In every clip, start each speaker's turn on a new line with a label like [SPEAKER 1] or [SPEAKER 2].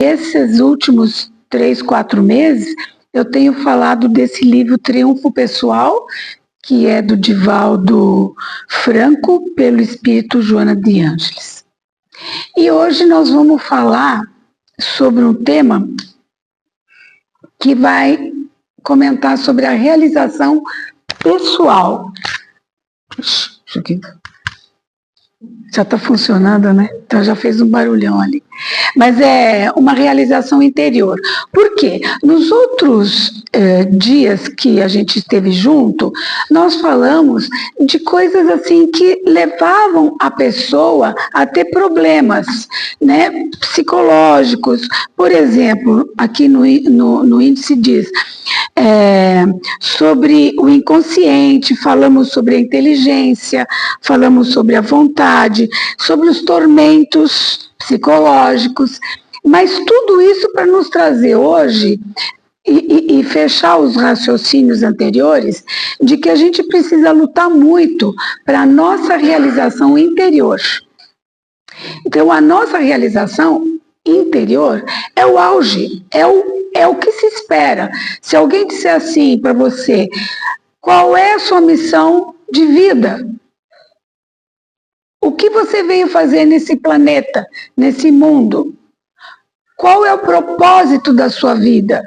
[SPEAKER 1] esses últimos 3, 4 meses, eu tenho falado desse livro Triunfo Pessoal, que é do Divaldo Franco, pelo Espírito Joana de Ângeles. E hoje nós vamos falar sobre um tema que vai comentar sobre a realização pessoal. Isso aqui já está funcionando, né? Então já fez um barulhão ali. Mas é uma realização interior. Por quê? Nos outros dias que a gente esteve junto, nós falamos de coisas assim que levavam a pessoa a ter problemas, né, psicológicos. Por exemplo, aqui no índice diz sobre o inconsciente, falamos sobre a inteligência, falamos sobre a vontade, sobre os tormentos psicológicos, mas tudo isso para nos trazer hoje e fechar os raciocínios anteriores de que a gente precisa lutar muito para a nossa realização interior. Então, a nossa realização interior é o auge, é o que se espera. Se alguém disser assim para você, qual é a sua missão de vida? O que você veio fazer nesse planeta, nesse mundo? Qual é o propósito da sua vida?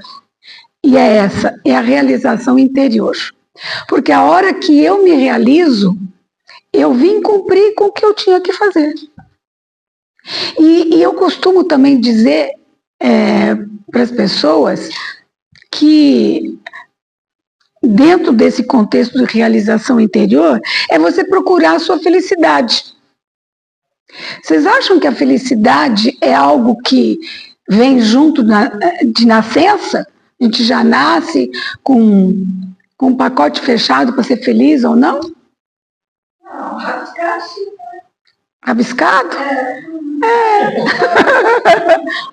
[SPEAKER 1] E é a realização interior. Porque a hora que eu me realizo, eu vim cumprir com o que eu tinha que fazer. E eu costumo também dizer para as pessoas que dentro desse contexto de realização interior, é você procurar a sua felicidade. Vocês acham que a felicidade é algo que vem junto de nascença? A gente já nasce com um pacote fechado para ser feliz ou não?
[SPEAKER 2] Não, rabiscado sim.
[SPEAKER 1] Rabiscado?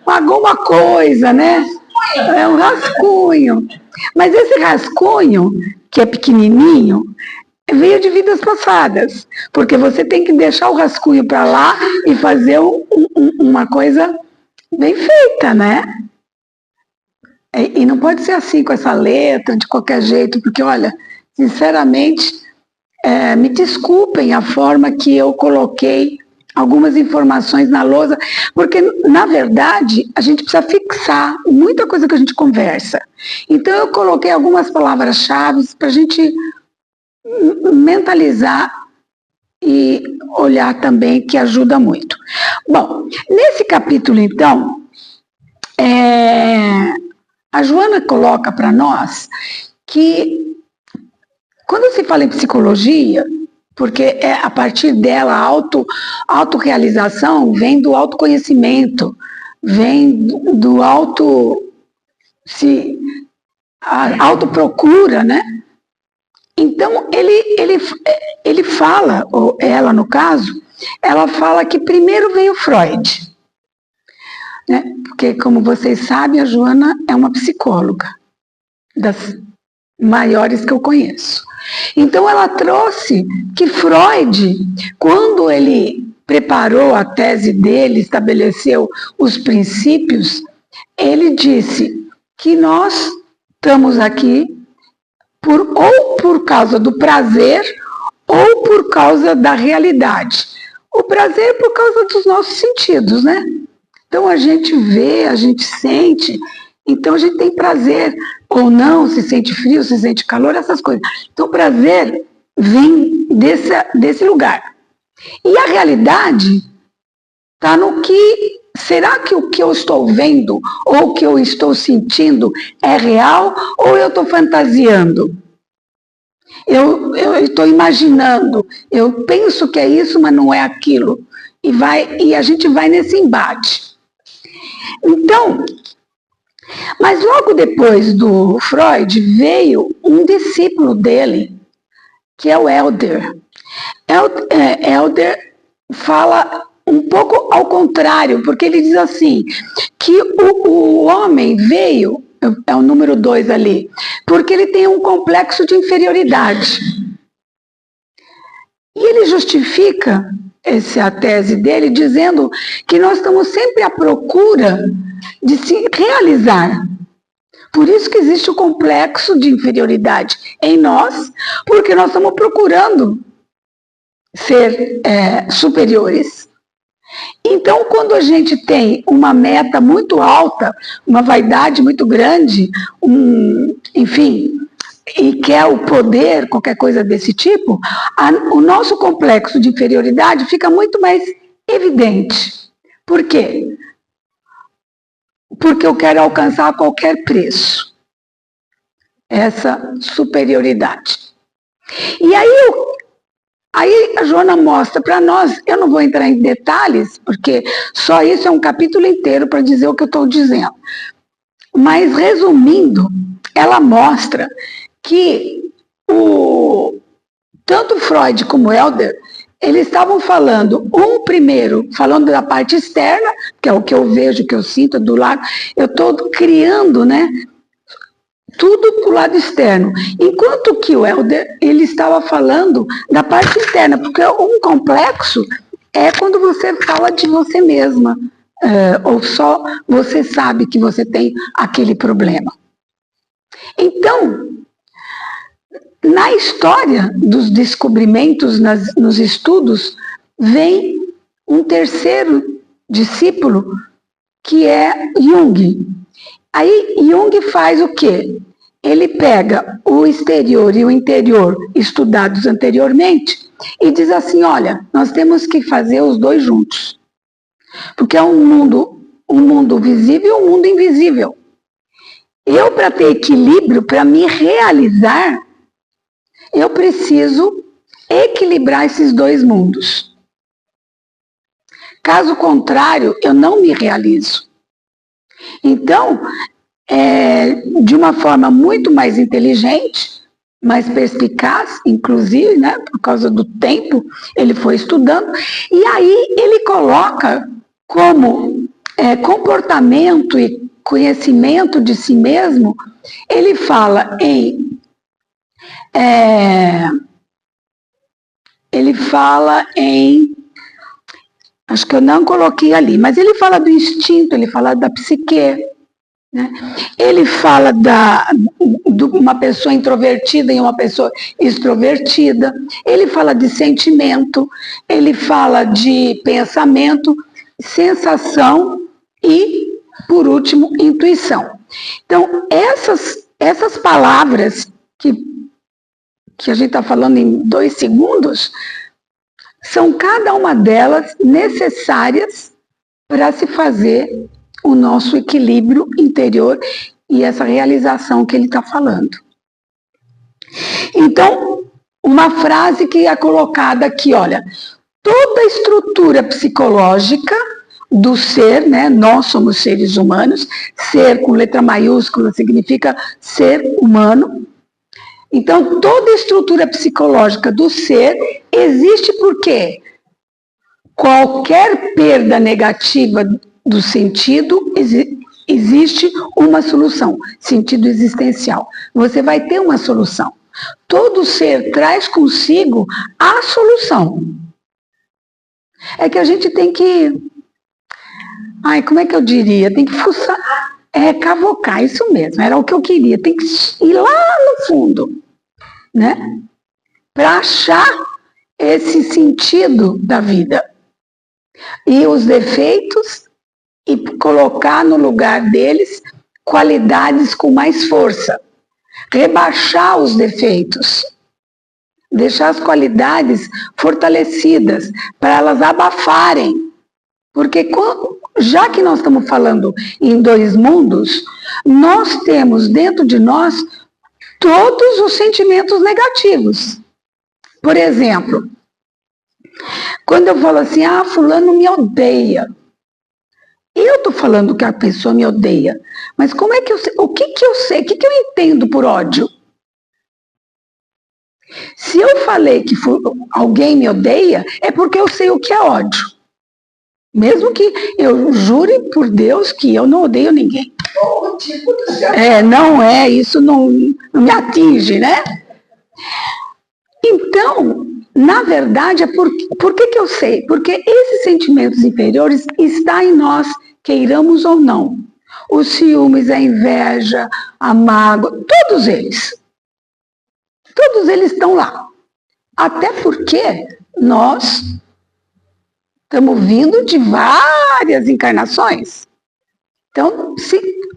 [SPEAKER 1] Alguma coisa, né? É um rascunho. Mas esse rascunho, que é pequenininho, veio de vidas passadas. Porque você tem que deixar o rascunho para lá e fazer uma coisa bem feita, né? E não pode ser assim, com essa letra, de qualquer jeito, porque, olha, sinceramente, me desculpem a forma que eu coloquei algumas informações na lousa, porque, na verdade, a gente precisa fixar muita coisa que a gente conversa. Então, eu coloquei algumas palavras-chave para a gente mentalizar e olhar também, que ajuda muito. Bom, nesse capítulo, então, a Joana coloca para nós que, quando se fala em psicologia, porque a partir dela a autorrealização vem do autoconhecimento, vem do a autoprocura, né? Então, ele fala, ou ela no caso, ela fala que primeiro veio Freud, né? Porque, como vocês sabem, a Joana é uma psicóloga, das maiores que eu conheço. Então, ela trouxe que Freud, quando ele preparou a tese dele, estabeleceu os princípios, ele disse que nós estamos aqui ou por causa do prazer ou por causa da realidade. O prazer é por causa dos nossos sentidos, né? Então, a gente vê, a gente sente, então a gente tem prazer ou não, se sente frio, se sente calor, essas coisas. Então, o prazer vem desse lugar. E a realidade está no que... Será que o que eu estou vendo ou o que eu estou sentindo é real ou eu estou fantasiando? Eu estou imaginando, eu penso que é isso, mas não é aquilo. E a gente vai nesse embate. Então, mas logo depois do Freud veio um discípulo dele, que é o Helder. Helder fala um pouco ao contrário, porque ele diz assim, que o homem veio, é o número 2 ali, porque ele tem um complexo de inferioridade. E ele justifica essa é a tese dele, dizendo que nós estamos sempre à procura de se realizar. Por isso que existe o complexo de inferioridade em nós, porque nós estamos procurando ser superiores. Então, quando a gente tem uma meta muito alta, uma vaidade muito grande, enfim, e quer o poder, qualquer coisa desse tipo, o nosso complexo de inferioridade fica muito mais evidente. Por quê? Porque eu quero alcançar a qualquer preço essa superioridade. E aí a Joana mostra para nós, eu não vou entrar em detalhes, porque só isso é um capítulo inteiro para dizer o que eu estou dizendo. Mas, resumindo, ela mostra que tanto Freud como Helder, eles estavam falando, primeiro, falando da parte externa, que é o que eu vejo, que eu sinto do lado, eu estou criando, né, tudo para o lado externo. Enquanto que o Helder, ele estava falando da parte interna, porque um complexo é quando você fala de você mesma, ou só você sabe que você tem aquele problema. Então, na história dos descobrimentos, nos estudos, vem um terceiro discípulo, que é Jung. Aí Jung faz o quê? Ele pega o exterior e o interior estudados anteriormente e diz assim, olha, nós temos que fazer os dois juntos. Porque é um mundo visível e um mundo invisível. Eu, para ter equilíbrio, para me realizar, eu preciso equilibrar esses dois mundos. Caso contrário, eu não me realizo. Então, de uma forma muito mais inteligente, mais perspicaz, inclusive, né, por causa do tempo, ele foi estudando, e aí ele coloca como comportamento e conhecimento de si mesmo, ele fala acho que eu não coloquei ali, mas ele fala do instinto, ele fala da psique, né? Ele fala de uma pessoa introvertida e uma pessoa extrovertida, ele fala de sentimento, ele fala de pensamento, sensação e, por último, intuição. Então, essas palavras que a gente está falando em 2 segundos, são cada uma delas necessárias para se fazer o nosso equilíbrio interior e essa realização que ele está falando. Então, uma frase que é colocada aqui, olha, toda a estrutura psicológica do ser, né, nós somos seres humanos, ser com letra maiúscula significa ser humano. Então, toda a estrutura psicológica do ser existe porque qualquer perda negativa do sentido, existe uma solução, sentido existencial. Você vai ter uma solução. Todo ser traz consigo a solução. É que a gente tem que... como é que eu diria? Tem que fuçar... cavocar, isso mesmo, era o que eu queria. Tem que ir lá no fundo, né? Para achar esse sentido da vida. E os defeitos, e colocar no lugar deles qualidades com mais força. Rebaixar os defeitos. Deixar as qualidades fortalecidas, para elas abafarem. Porque já que nós estamos falando em 2 mundos, nós temos dentro de nós todos os sentimentos negativos. Por exemplo, quando eu falo assim, fulano me odeia. Eu estou falando que a pessoa me odeia, mas como é que eu sei? O que eu sei? O que eu entendo por ódio? Se eu falei que alguém me odeia, é porque eu sei o que é ódio. Mesmo que eu jure por Deus que eu não odeio ninguém. Isso não me atinge, né? Então, na verdade, por que eu sei? Porque esses sentimentos inferiores estão em nós, queiramos ou não. Os ciúmes, a inveja, a mágoa, todos eles estão lá. Até porque nós estamos vindo de várias encarnações. Então,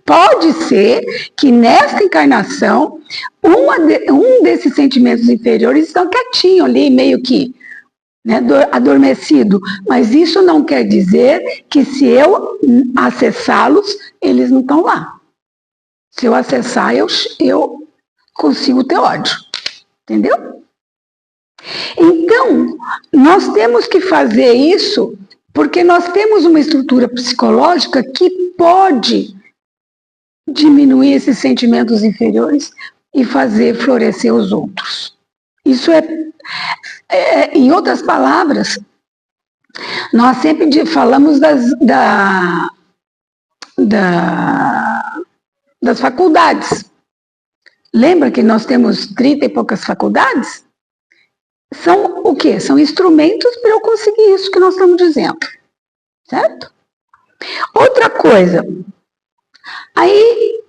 [SPEAKER 1] pode ser que nesta encarnação, um desses sentimentos inferiores estão quietinho ali, meio que, né, adormecido. Mas isso não quer dizer que se eu acessá-los, eles não estão lá. Se eu acessar, eu consigo ter ódio. Entendeu? Então, nós temos que fazer isso porque nós temos uma estrutura psicológica que pode diminuir esses sentimentos inferiores e fazer florescer os outros. Isso em outras palavras, nós sempre falamos das faculdades. Lembra que nós temos 30 e poucas faculdades? São o quê? São instrumentos para eu conseguir isso que nós estamos dizendo. Certo? Outra coisa. Aí,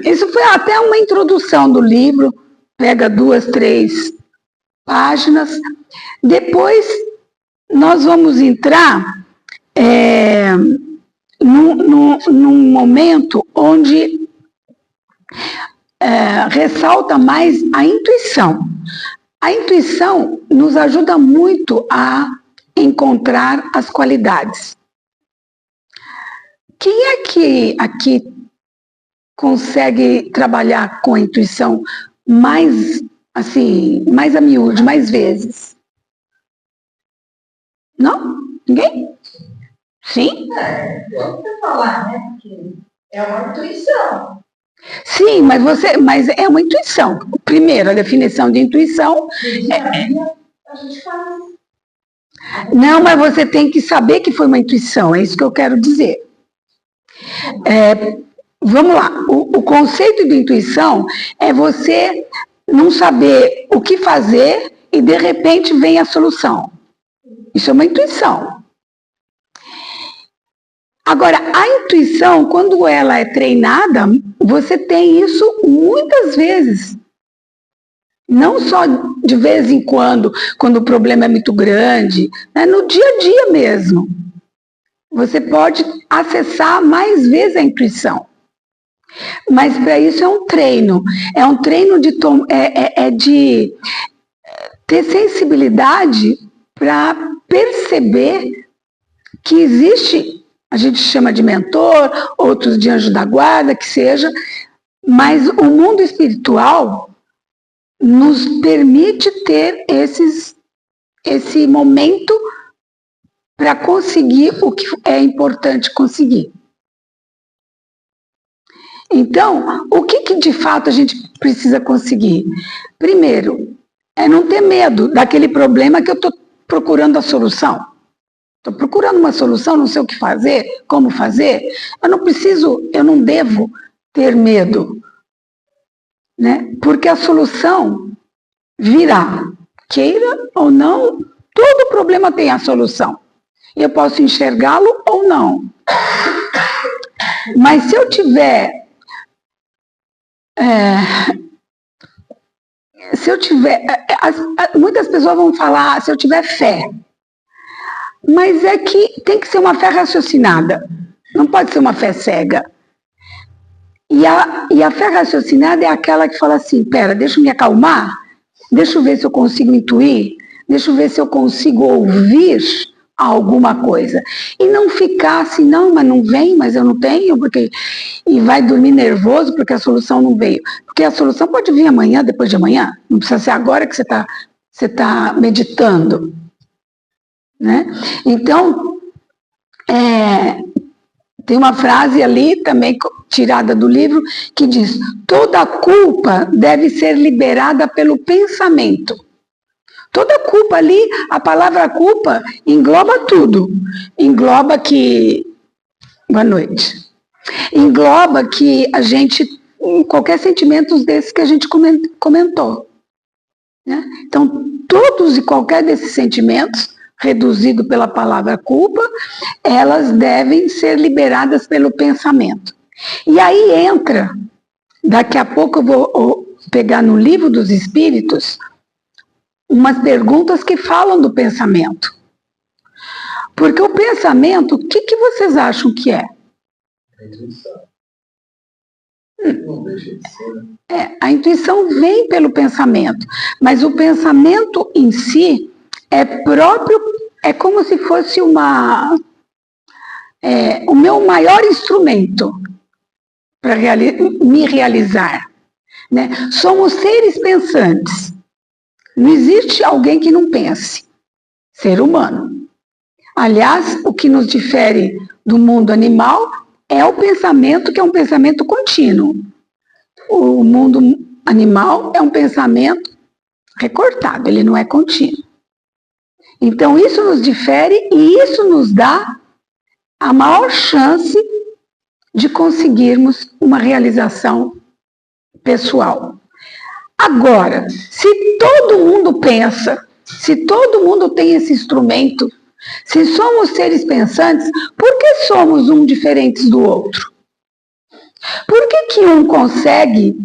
[SPEAKER 1] isso foi até uma introdução do livro, pega 2, 3 páginas. Depois, nós vamos entrar num momento onde ressalta mais a intuição. A intuição nos ajuda muito a encontrar as qualidades. Quem é que aqui consegue trabalhar com a intuição mais, assim, mais a miúde, mais vezes? Não? Ninguém? Sim?
[SPEAKER 2] Vamos falar, né? Porque é uma intuição.
[SPEAKER 1] Sim, mas é uma intuição. Primeiro, a definição de intuição
[SPEAKER 2] a gente faz.
[SPEAKER 1] Não, mas você tem que saber que foi uma intuição, é isso que eu quero dizer. Vamos lá, o conceito de intuição é você não saber o que fazer e de repente vem a solução. Isso é uma intuição. Agora, a intuição, quando ela é treinada, você tem isso muitas vezes. Não só de vez em quando o problema é muito grande, né? No dia a dia mesmo. Você pode acessar mais vezes a intuição. Mas para isso é um treino. É um treino de ter sensibilidade para perceber que existe, a gente chama de mentor, outros de anjo da guarda, que seja, mas o mundo espiritual nos permite ter esse momento para conseguir o que é importante conseguir. Então, o que de fato a gente precisa conseguir? Primeiro, é não ter medo daquele problema que eu estou procurando a solução. Estou procurando uma solução, não sei o que fazer, como fazer. Eu não devo ter medo, né? Porque a solução virá, queira ou não, todo problema tem a solução. Eu posso enxergá-lo ou não. Mas se eu tiver muitas pessoas vão falar, se eu tiver fé, mas é que tem que ser uma fé raciocinada, não pode ser uma fé cega. E a fé raciocinada é aquela que fala assim, pera, deixa eu me acalmar, deixa eu ver se eu consigo intuir, deixa eu ver se eu consigo ouvir alguma coisa. E não ficar assim, não, mas não vem, mas eu não tenho, e vai dormir nervoso porque a solução não veio. Porque a solução pode vir amanhã, depois de amanhã, não precisa ser agora que você tá meditando. Né? Então, tem uma frase ali também tirada do livro que diz: toda culpa deve ser liberada pelo pensamento. Toda culpa ali, a palavra culpa engloba tudo. Engloba que... Boa noite. Engloba que a gente... Qualquer sentimento desses que a gente comentou. né? Então, todos e qualquer desses sentimentos, reduzido pela palavra culpa, elas devem ser liberadas pelo pensamento. E aí entra, daqui a pouco eu vou pegar no Livro dos Espíritos, umas perguntas que falam do pensamento. Porque o pensamento, o que vocês acham que é?
[SPEAKER 3] A intuição. Não deixa de ser.
[SPEAKER 1] A intuição vem pelo pensamento, mas o pensamento em si é próprio, é como se fosse o meu maior instrumento para me realizar, né? Somos seres pensantes. Não existe alguém que não pense. Ser humano. Aliás, o que nos difere do mundo animal é o pensamento, que é um pensamento contínuo. O mundo animal é um pensamento recortado, ele não é contínuo. Então, isso nos difere e isso nos dá a maior chance de conseguirmos uma realização pessoal. Agora, se todo mundo pensa, se todo mundo tem esse instrumento, se somos seres pensantes, por que somos um diferentes do outro? Por que um consegue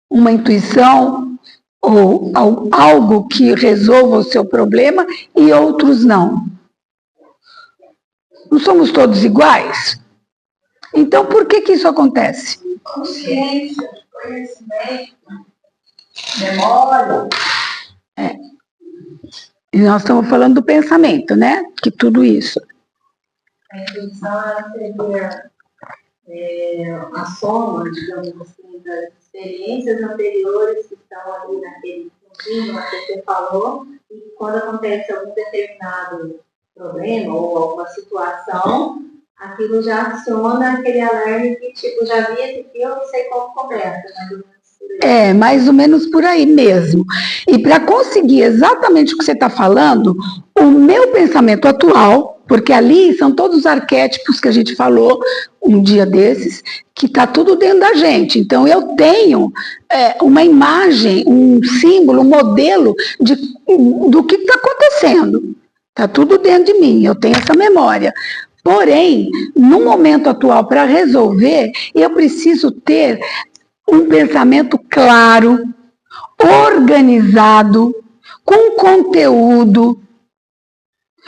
[SPEAKER 1] uma intuição ou algo que resolva o seu problema e outros não? Não somos todos iguais? Então, por que isso acontece?
[SPEAKER 2] Consciência, conhecimento, memória.
[SPEAKER 1] E nós estamos falando do pensamento, né? Que tudo isso.
[SPEAKER 2] A intuição seria a soma, digamos assim, das experiências anteriores que estão ali naquele contínuo que você falou, e quando acontece algum determinado problema ou alguma situação, aquilo já aciona aquele alarme que, tipo, já vi esse filme, não sei como começa, né?
[SPEAKER 1] Mais ou menos por aí mesmo. E para conseguir exatamente o que você está falando, o meu pensamento atual, porque ali são todos os arquétipos que a gente falou um dia desses, que está tudo dentro da gente. Então, eu tenho uma imagem, um símbolo, um modelo do que está acontecendo. Está tudo dentro de mim, eu tenho essa memória. Porém, no momento atual, para resolver, eu preciso ter um pensamento claro, organizado, com conteúdo.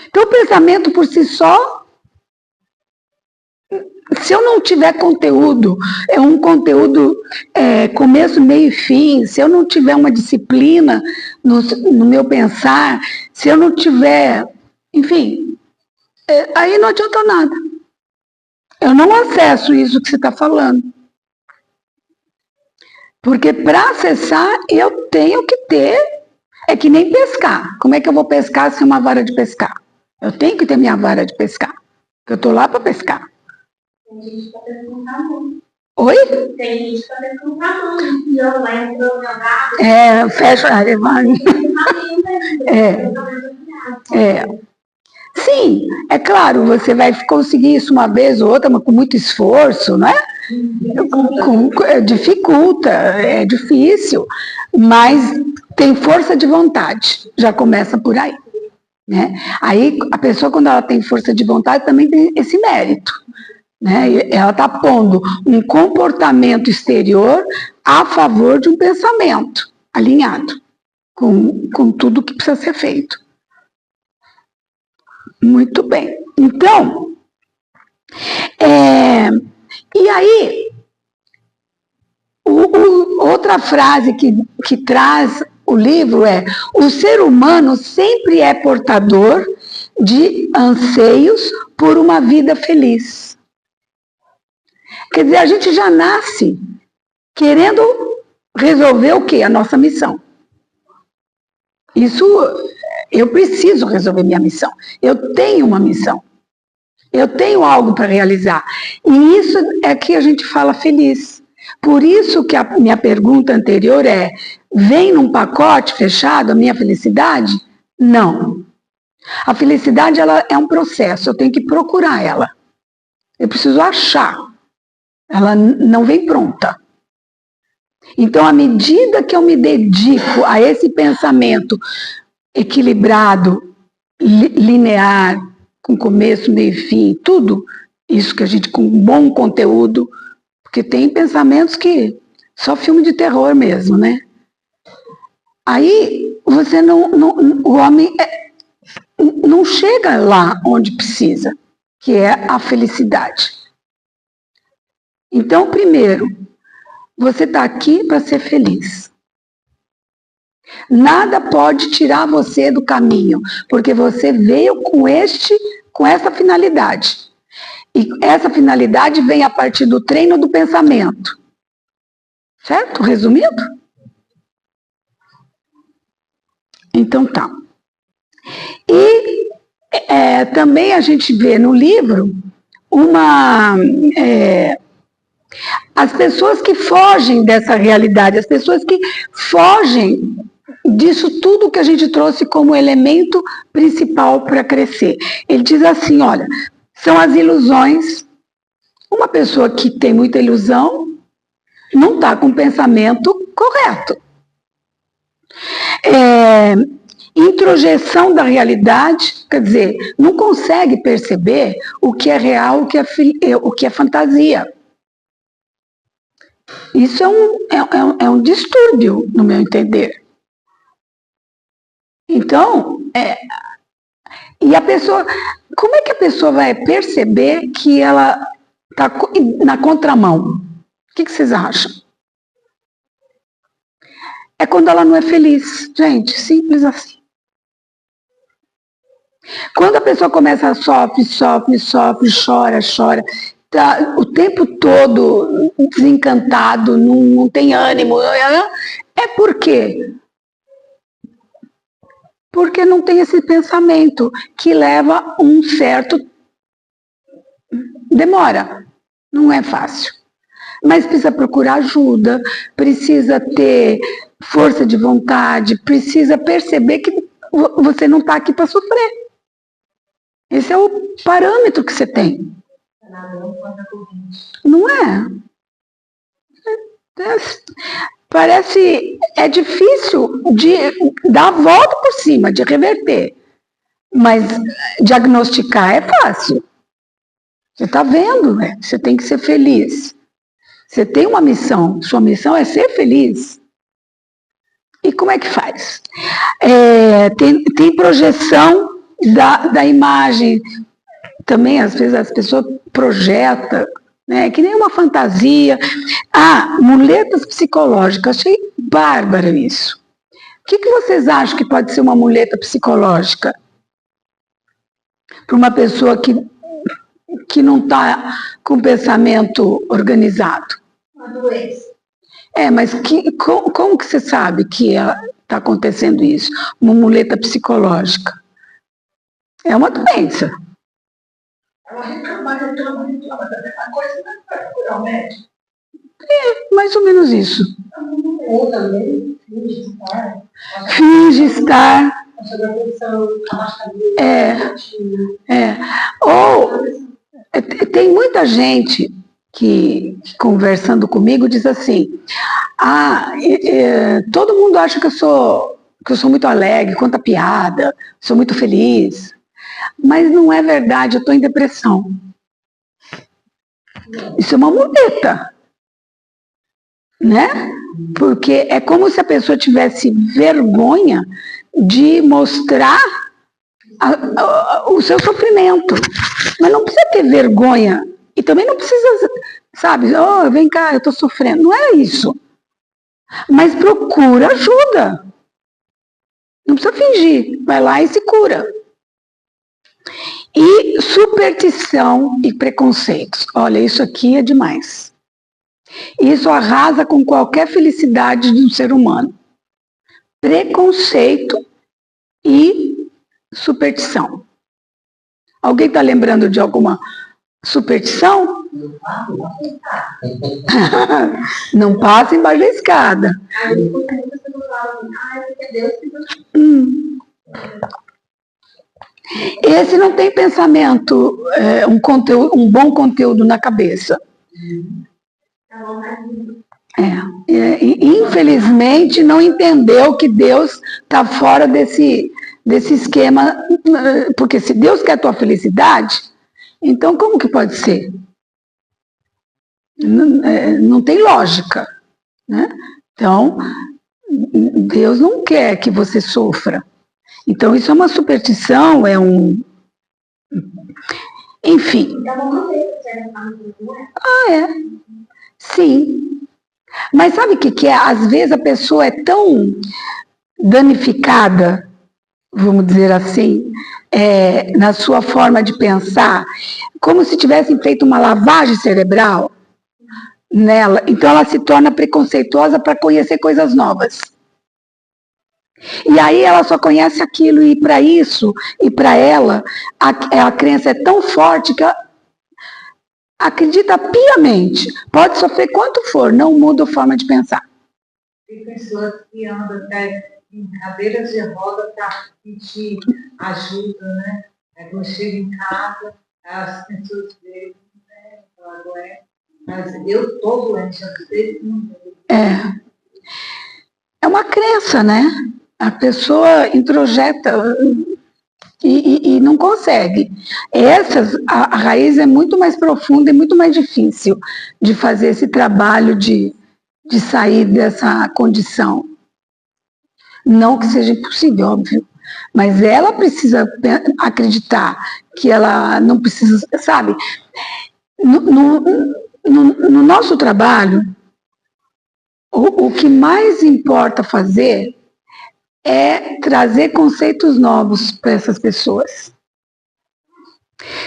[SPEAKER 1] Então, o pensamento por si só, se eu não tiver conteúdo, é um conteúdo começo, meio e fim, se eu não tiver uma disciplina no meu pensar, se eu não tiver, enfim, aí não adianta nada. Eu não acesso isso que você está falando. Porque para acessar, eu tenho que ter, é que nem pescar. Como é que eu vou pescar sem uma vara de pescar? Eu tenho que ter minha vara de pescar. Eu estou lá para pescar.
[SPEAKER 2] Tem gente para pescar a mão.
[SPEAKER 1] Oi?
[SPEAKER 2] Tem gente para pescar a mão. E eu lembro, meu
[SPEAKER 1] fecha a Sim, é claro, você vai conseguir isso uma vez ou outra, mas com muito esforço, não é? Dificulta, é difícil, mas tem força de vontade, já começa por aí, né? Aí a pessoa, quando ela tem força de vontade, também tem esse mérito, né? Ela está pondo um comportamento exterior a favor de um pensamento alinhado com tudo que precisa ser feito. Muito bem. Então, e aí, outra frase que traz o livro é: o ser humano sempre é portador de anseios por uma vida feliz. Quer dizer, a gente já nasce querendo resolver o quê? A nossa missão. Isso, eu preciso resolver minha missão. Eu tenho uma missão. Eu tenho algo para realizar. E isso é que a gente fala feliz. Por isso que a minha pergunta anterior é: vem num pacote fechado a minha felicidade? Não. A felicidade, ela é um processo, eu tenho que procurar ela. Eu preciso achar. Ela não vem pronta. Então, à medida que eu me dedico a esse pensamento equilibrado, linear, com começo, meio e fim, tudo isso que a gente, com bom conteúdo, porque tem pensamentos que só filme de terror mesmo, né? Aí você o homem não chega lá onde precisa, que é a felicidade. Então, primeiro, você está aqui para ser feliz. Nada pode tirar você do caminho, porque você veio com essa finalidade. E essa finalidade vem a partir do treino do pensamento. Certo? Resumindo? Então tá. E também a gente vê no livro as pessoas que fogem dessa realidade, as pessoas que fogem disso tudo que a gente trouxe como elemento principal para crescer. Ele diz assim, olha, são as ilusões. Uma pessoa que tem muita ilusão não está com o pensamento correto. Introjeção da realidade, quer dizer, não consegue perceber o que é real, o que é fantasia. Isso é um distúrbio, no meu entender. Então, e a pessoa, como é que a pessoa vai perceber que ela está na contramão? O que vocês acham? É quando ela não é feliz. Gente, simples assim. Quando a pessoa começa a sofre, chora, tá o tempo todo desencantado, não tem ânimo, é por quê? Porque não tem esse pensamento que leva um certo... Demora, não é fácil. Mas precisa procurar ajuda, precisa ter força de vontade, precisa perceber que você não está aqui para sofrer. Esse é o parâmetro que você tem. Não é? É difícil de dar a volta por cima, de reverter. Mas diagnosticar é fácil. Você está vendo, né? Você tem que ser feliz. Você tem uma missão. Sua missão é ser feliz. E como é que faz? Tem projeção da imagem. Também, às vezes, as pessoas projetam, né? Que nem uma fantasia. Muletas psicológicas. Achei bárbaro isso. O que vocês acham que pode ser uma muleta psicológica? Para uma pessoa que não está com o pensamento organizado.
[SPEAKER 2] Uma doença.
[SPEAKER 1] Mas como que você sabe que está acontecendo isso? Uma muleta psicológica. É uma doença.
[SPEAKER 2] Ela reclama. A coisa não vai procurar o médico.
[SPEAKER 1] Mais ou menos isso.
[SPEAKER 2] Ou também finge estar.
[SPEAKER 1] Finge estar. Ou tem muita gente que, conversando comigo, diz assim, todo mundo acha que eu sou muito alegre, conta piada, sou muito feliz, mas não é verdade, eu estou em depressão. Isso é uma muleta, né? Porque é como se a pessoa tivesse vergonha de mostrar o seu sofrimento. Mas não precisa ter vergonha. E também não precisa, sabe, vem cá, eu estou sofrendo. Não é isso. Mas procura ajuda. Não precisa fingir. Vai lá e se cura. E superstição e preconceitos. Olha, isso aqui é demais. Isso arrasa com qualquer felicidade de um ser humano. Preconceito e superstição. Alguém está lembrando de alguma superstição? Não passa embaixo da escada. Esse não tem pensamento, um bom conteúdo na cabeça. Infelizmente não entendeu que Deus está fora desse esquema, porque se Deus quer a tua felicidade, então como que pode ser? Não tem lógica, né? Então, Deus não quer que você sofra. Então, isso é uma superstição, enfim. Sim. Mas sabe o que é? Às vezes a pessoa é tão danificada, vamos dizer assim, na sua forma de pensar, como se tivessem feito uma lavagem cerebral nela. Então ela se torna preconceituosa para conhecer coisas novas. E aí ela só conhece aquilo, e para isso, e para ela, a crença é tão forte que ela acredita piamente. Pode sofrer quanto for, não muda a forma de pensar.
[SPEAKER 4] Tem pessoas que andam em cadeiras de roda para pedir ajuda, né? Aí quando chega em casa, as pessoas veem, né? Mas eu estou doente, eu sei que não
[SPEAKER 1] é uma crença, né? A pessoa introjeta e não consegue. A raiz é muito mais profunda e muito mais difícil de fazer esse trabalho de sair dessa condição. Não que seja impossível, óbvio, mas ela precisa acreditar que ela não precisa, sabe? No nosso trabalho, o que mais importa fazer é trazer conceitos novos para essas pessoas.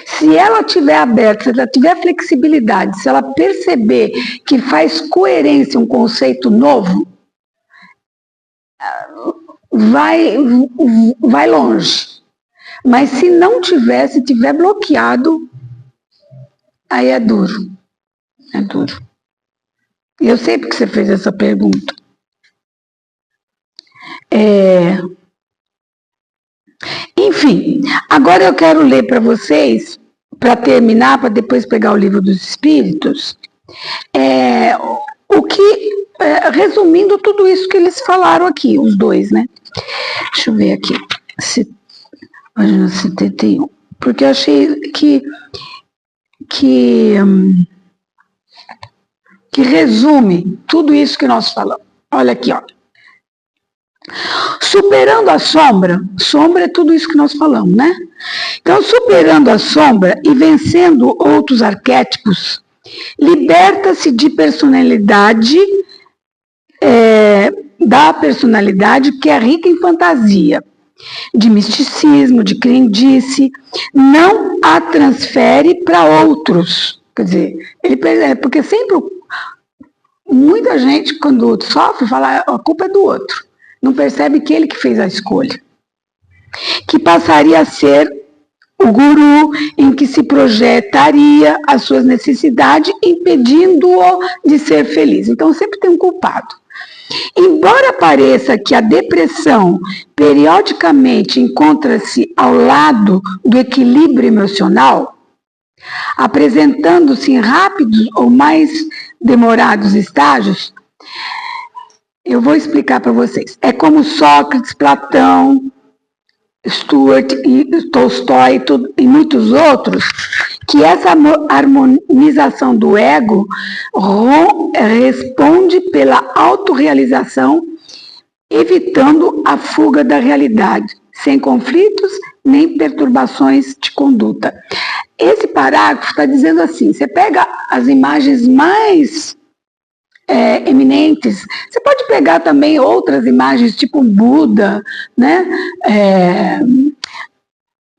[SPEAKER 1] Se ela estiver aberta, se ela tiver flexibilidade, se ela perceber que faz coerência um conceito novo, vai longe. Mas se não tiver, se tiver bloqueado, aí é duro. É duro. Eu sei porque você fez essa pergunta. Enfim, agora eu quero ler para vocês, para terminar, para depois pegar o livro dos Espíritos, resumindo tudo isso que eles falaram aqui, os dois, né? Deixa eu ver aqui, página 71, porque eu achei que resume tudo isso que nós falamos. Olha aqui, ó. Superando a sombra é tudo isso que nós falamos, né? Então, superando a sombra e vencendo outros arquétipos, liberta-se de personalidade, da personalidade que é rica em fantasia, de misticismo, de crendice, não a transfere para outros. Quer dizer, ele percebe, porque sempre muita gente, quando sofre, fala a culpa é do outro. Não percebe que ele que fez a escolha. Que passaria a ser o guru em que se projetaria as suas necessidades, impedindo-o de ser feliz. Então, sempre tem um culpado. Embora pareça que a depressão periodicamente encontra-se ao lado do equilíbrio emocional, apresentando-se em rápidos ou mais demorados estágios, eu vou explicar para vocês. É como Sócrates, Platão, Stuart e Tolstói e muitos outros, que essa harmonização do ego responde pela autorrealização, evitando a fuga da realidade, sem conflitos nem perturbações de conduta. Esse parágrafo está dizendo assim, você pega as imagens mais eminentes, você pode pegar também outras imagens, tipo Buda, né?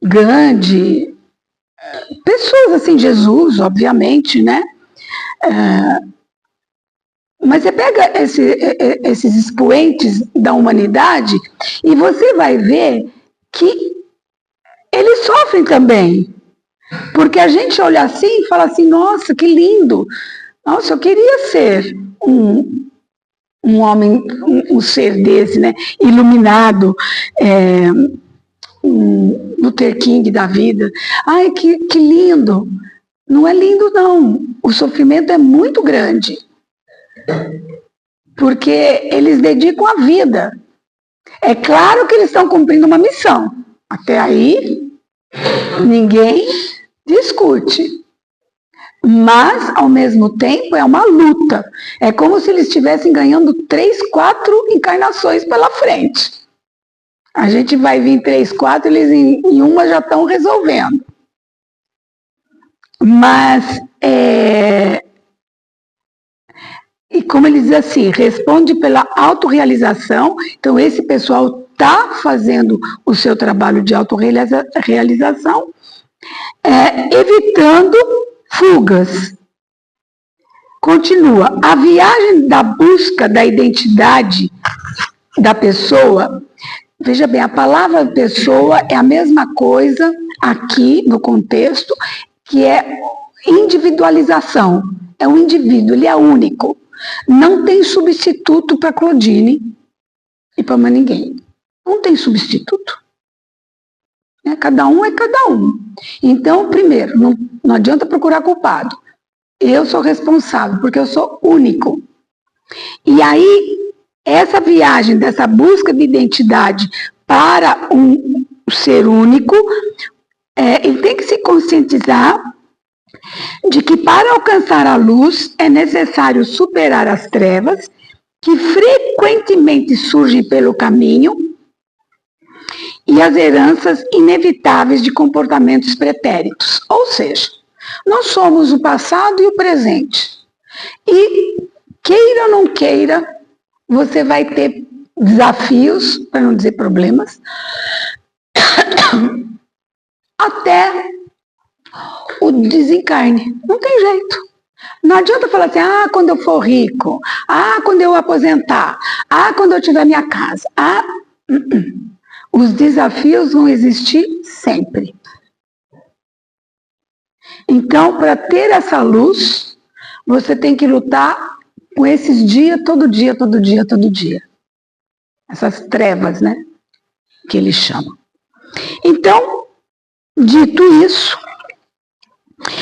[SPEAKER 1] Gandhi, pessoas assim, Jesus, obviamente, né? Mas você pega esses expoentes da humanidade e você vai ver que eles sofrem também. Porque a gente olha assim e fala assim, nossa, que lindo! Nossa, eu queria ser um homem, um ser desse, né? Iluminado, Luther King da vida. Ai, que lindo! Não é lindo, não. O sofrimento é muito grande. Porque eles dedicam a vida. É claro que eles estão cumprindo uma missão. Até aí, ninguém discute. Mas, ao mesmo tempo, é uma luta. É como se eles estivessem ganhando 3, 4 encarnações pela frente. A gente vai vir 3, 4, eles em uma já estão resolvendo. Mas, e como ele diz assim, responde pela autorrealização. Então, esse pessoal está fazendo o seu trabalho de autorrealização, evitando fugas. Continua. A viagem da busca da identidade da pessoa, veja bem, a palavra pessoa é a mesma coisa aqui no contexto, que é individualização. É um indivíduo, ele é único. Não tem substituto para Claudine e para mais ninguém. Não tem substituto. Cada um é cada um. Então, primeiro, não adianta procurar culpado. Eu sou responsável, porque eu sou único. E aí, essa viagem dessa busca de identidade para um ser único, ele tem que se conscientizar de que para alcançar a luz é necessário superar as trevas que frequentemente surgem pelo caminho e as heranças inevitáveis de comportamentos pretéritos. Ou seja, nós somos o passado e o presente. E, queira ou não queira, você vai ter desafios, para não dizer problemas, até o desencarne. Não tem jeito. Não adianta falar assim, quando eu for rico, quando eu aposentar, quando eu tiver minha casa. Os desafios vão existir sempre. Então, para ter essa luz, você tem que lutar com esses dias, todo dia, todo dia, todo dia. Essas trevas, né? Que eles chamam. Então, dito isso,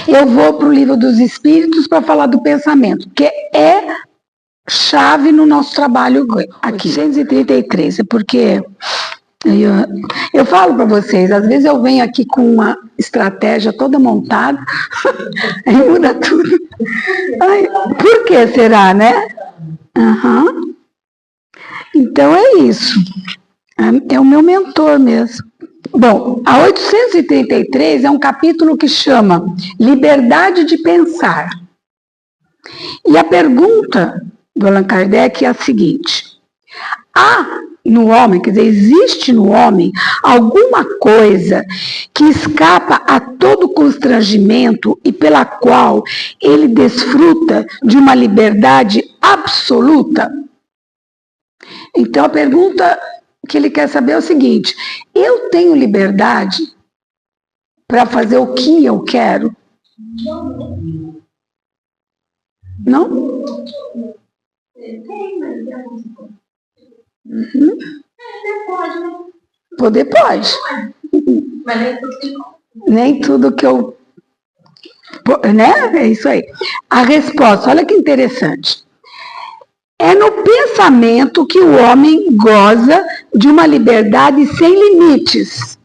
[SPEAKER 1] eu vou para o livro dos Espíritos para falar do pensamento, que é chave no nosso trabalho aqui. 833, é porque eu falo para vocês, às vezes eu venho aqui com uma estratégia toda montada, aí muda tudo. Por que será, né? Então é isso. É o meu mentor mesmo. Bom, a 833 é um capítulo que chama Liberdade de Pensar. E a pergunta do Allan Kardec é a seguinte: há no homem, quer dizer, existe no homem alguma coisa que escapa a todo constrangimento e pela qual ele desfruta de uma liberdade absoluta? Então a pergunta que ele quer saber é o seguinte: eu tenho liberdade para fazer o que eu quero? Não?
[SPEAKER 2] Tem, mas tem algumas coisas.
[SPEAKER 1] Poder pode.
[SPEAKER 2] Mas nem tudo que
[SPEAKER 1] Nem tudo que eu... Né? É isso aí. A resposta, olha que interessante. É no pensamento que o homem goza de uma liberdade sem limites.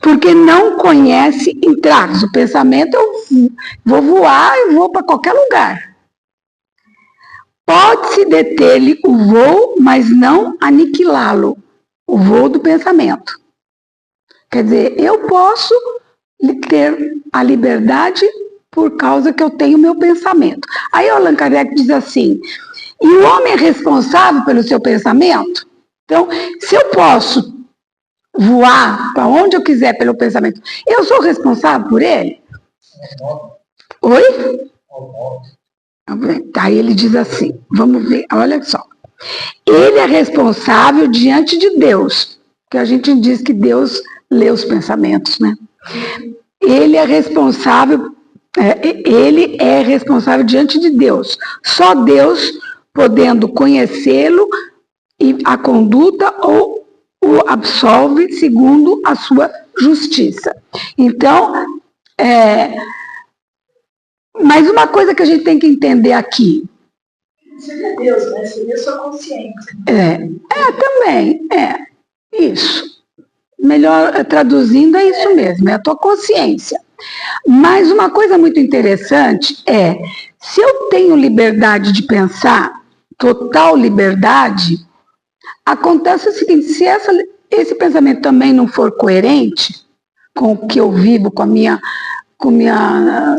[SPEAKER 1] Porque não conhece entraves. O pensamento, eu vou voar, eu vou para qualquer lugar. Pode-se deter-lhe o voo, mas não aniquilá-lo. O voo do pensamento. Quer dizer, eu posso ter a liberdade por causa que eu tenho meu pensamento. Aí o Allan Kardec diz assim, e o homem é responsável pelo seu pensamento? Então, se eu posso voar para onde eu quiser pelo pensamento, eu sou responsável por ele? Oi? Aí ele diz assim, vamos ver, olha só. Ele é responsável diante de Deus, que a gente diz que Deus lê os pensamentos, né? Ele é responsável diante de Deus. Só Deus podendo conhecê-lo e a conduta ou o absolve segundo a sua justiça. Então, Mas uma coisa que a gente tem que entender aqui.
[SPEAKER 2] Seria Deus, né? Seria sua consciência.
[SPEAKER 1] Também, isso. Melhor traduzindo, é isso mesmo, é a tua consciência. Mas uma coisa muito interessante é, se eu tenho liberdade de pensar, total liberdade, acontece o seguinte, se esse pensamento também não for coerente com o que eu vivo, com a minha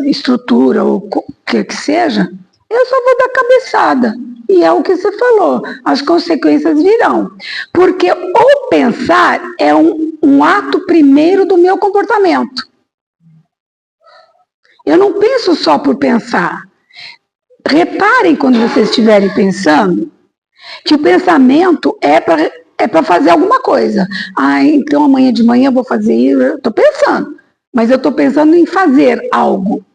[SPEAKER 1] estrutura, ou o que seja, eu só vou dar cabeçada. E é o que você falou, as consequências virão. Porque o pensar é um ato primeiro do meu comportamento. Eu não penso só por pensar. Reparem quando vocês estiverem pensando, que o pensamento é para fazer alguma coisa. Então amanhã de manhã eu vou fazer isso, eu estou pensando. Mas eu estou pensando em fazer algo.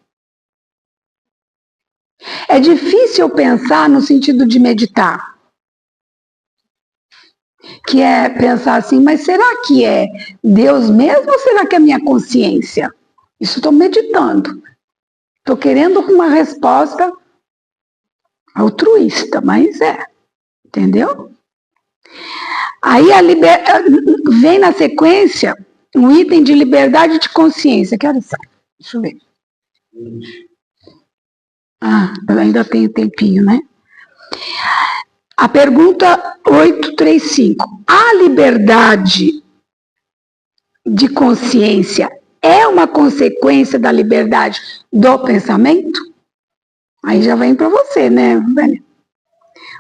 [SPEAKER 1] É difícil pensar no sentido de meditar. Que é pensar assim, mas será que é Deus mesmo ou será que é minha consciência? Isso estou meditando. Estou querendo uma resposta altruísta, mas entendeu? Aí vem na sequência um item de liberdade de consciência. Que horas são? Deixa eu ver. Eu ainda tenho tempinho, né? A pergunta 835. A liberdade de consciência é uma consequência da liberdade do pensamento? Aí já vem para você, né, velho?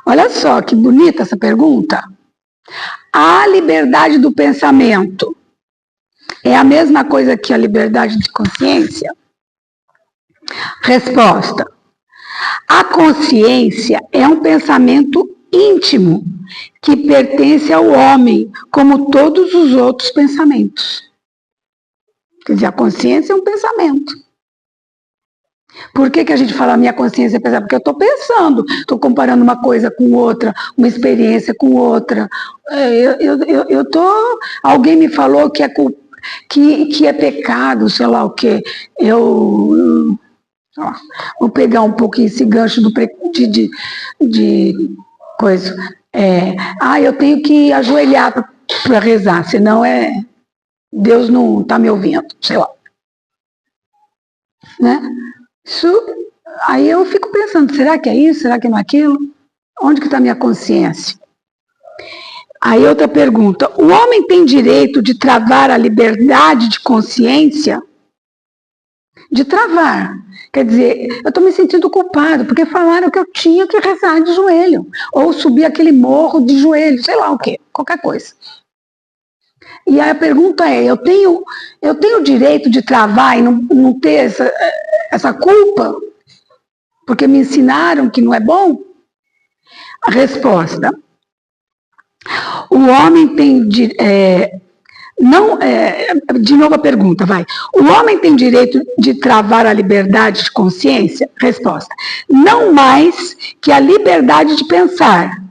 [SPEAKER 1] Olha só que bonita essa pergunta. A liberdade do pensamento é a mesma coisa que a liberdade de consciência? Resposta. A consciência é um pensamento íntimo que pertence ao homem, como todos os outros pensamentos. Quer dizer, a consciência é um pensamento. Por que a gente fala minha consciência é pensamento? Porque eu estou pensando, estou comparando uma coisa com outra, uma experiência com outra. Alguém me falou que é pecado, sei lá o quê. Vou pegar um pouquinho esse gancho de coisa. Eu tenho que ajoelhar para rezar, senão Deus não está me ouvindo, sei lá. Né? Aí eu fico pensando, será que é isso? Será que não é aquilo? Onde que está a minha consciência? Aí outra pergunta, o homem tem direito de travar a liberdade de consciência? De travar. Quer dizer, eu estou me sentindo culpado, porque falaram que eu tinha que rezar de joelho, ou subir aquele morro de joelho, sei lá o quê, qualquer coisa. E aí a pergunta é, eu tenho o direito de travar e não ter essa culpa? Porque me ensinaram que não é bom? A resposta. O homem tem... de novo a pergunta, vai. O homem tem direito de travar a liberdade de consciência? Resposta. Não mais que a liberdade de pensar.